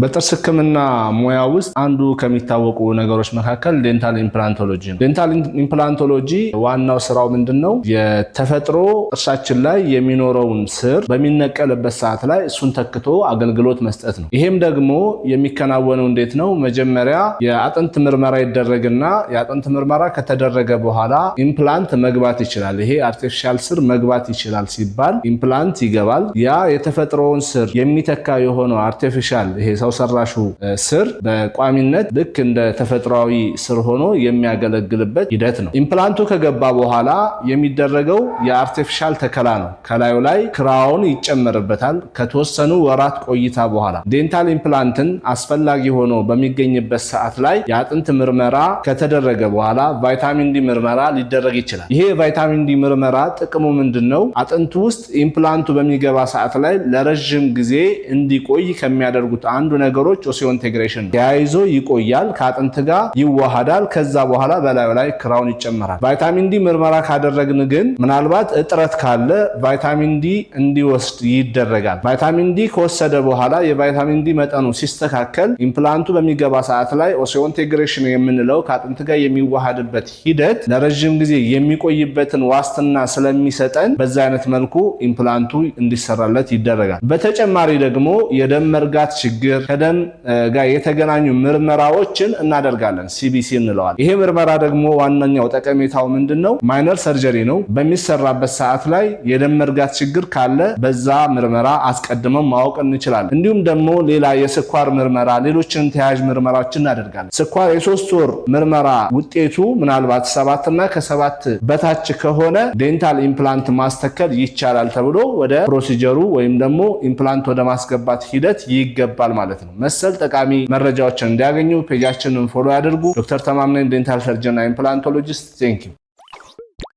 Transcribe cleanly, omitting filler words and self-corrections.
በጥርስ ህክምና ሙያ ውስጥ አንዱ ከሚታወቁ ነገሮች መካከል ዴንታል ኢምፕላንቶሎጂ ነው። ዴንታል ኢምፕላንቶሎጂ ዋናው ስራው ምንድነው? የተፈጥሮ ጥርሳችን ላይ የሚኖረውን ስር በሚነቀልበት ሰዓት ላይ እሱን ተክቶ አገልግሎት መስጠት ነው። ይሄም ደግሞ የሚከናወነው እንዴት ነው? መጀመሪያ የአጥንት ምርመራ ይደረግና የአጥንት ምርመራ ከተደረገ በኋላ ኢምፕላንት መግባት ይችላል። ይሄ አርቲፊሻል ስር መግባት ይችላል ሲባል ኢምፕላንት ይገባል። ያ የተፈጥሮውን ስር የሚተካ የሆነው አርቲፊሻል ይሄ ሰው ሰራሹ ስር በቋሚነት ልክ እንደ ተፈጥሯዊ ስር ሆኖ የሚያገለግልበት ሂደት ነው። ኢምፕላንቱ ከገባ በኋላ የሚደረገው የአርቲፊሻል ተከላ ነው። ከላዩ ላይ ክራውን ይጨመርበታል። ከተወሰኑ ወራት ቆይታ በኋላ ዴንታል ኢምፕላንትን አስፈላጊ ሆኖ በሚገኝበት ሰዓት ላይ የአጥንት ምርመራ ከተደረገ በኋላ ቫይታሚን ዲ ምርመራ ሊደረግ ይችላል። ይሄ የቫይታሚን ዲ ምርመራ ጥቅሙ ምንድነው? አጥንቱ ውስጥ ኢምፕላንቱ በሚገባ ሰዓት ላይ ለረጅም ጊዜ እንዲቆይ ከሚያደርጉት አንዱ ነገሮች ኦሲዮኢንቴግሬሽን ተያይዞ ይቆያል፣ ከአጥንት ጋር ይዋሃዳል። ከዛ በኋላ በላዩ ላይ ክራውን ይጨመራል። ቫይታሚን ዲ ምርመራ ካደረግን ግን ምናልባት እጥረት ካለ ቫይታሚን ዲ እንዲወስድ ይደረጋል። ቫይታሚን ዲ ከወሰደ በኋላ የቫይታሚን ዲ መጠኑ ሲስተካከል ኢምፕላንቱ በሚገባ ሰዓት ላይ ኦሲዮኢንቴግሬሽን የምንለው ከአጥንት ጋር የሚዋሃድበት ሂደት ለረጅም ጊዜ የሚቆይበትን ዋስትና ስለሚሰጠን በዛ አይነት መልኩ ኢምፕላንቱ እንዲሰራለት ይደረጋል። በተጨማሪ ደግሞ የደም መርጋት ችግር ከደም ጋር የተገናኙ ምርመራዎችን እናደርጋለን። ሲቢሲ እንለዋል። ይሄ ምርመራ ደግሞ ዋነኛው ጠቀሜታው ምንድነው? ማይነር ሰርጀሪ ነው። በሚሰራበት ሰዓት ላይ የደም መርጋት ችግር ካለ በዛ ምርመራ አስቀድመን ማወቅ እንችላለን። እንዲሁም ደግሞ ሌላ የስኳር ምርመራ፣ ሌሎችን ተያያዥ ምርመራዎችን እናደርጋለን። ስኳር የ3 ወር ምርመራ ውጤቱ ምናልባት 7 እና ከ7 በታች ከሆነ ዴንታል ኢምፕላንት ማስተከል ይቻላል ተብሎ ወደ ፕሮሲጀሩ ወይም ደግሞ ኢምፕላንት ወደ ማስገባት ሂደት ይገባል ማለት ነው። መሰል ጠቃሚ መረጃዎችን እንዲያገኙ ፔጃችንን ፎሎ ያድርጉ። ዶክተር ተማምነኝ ዴንታል ሰርጀን እና ኢምፕላንቶሎጂስት። ቴንክ ዩ።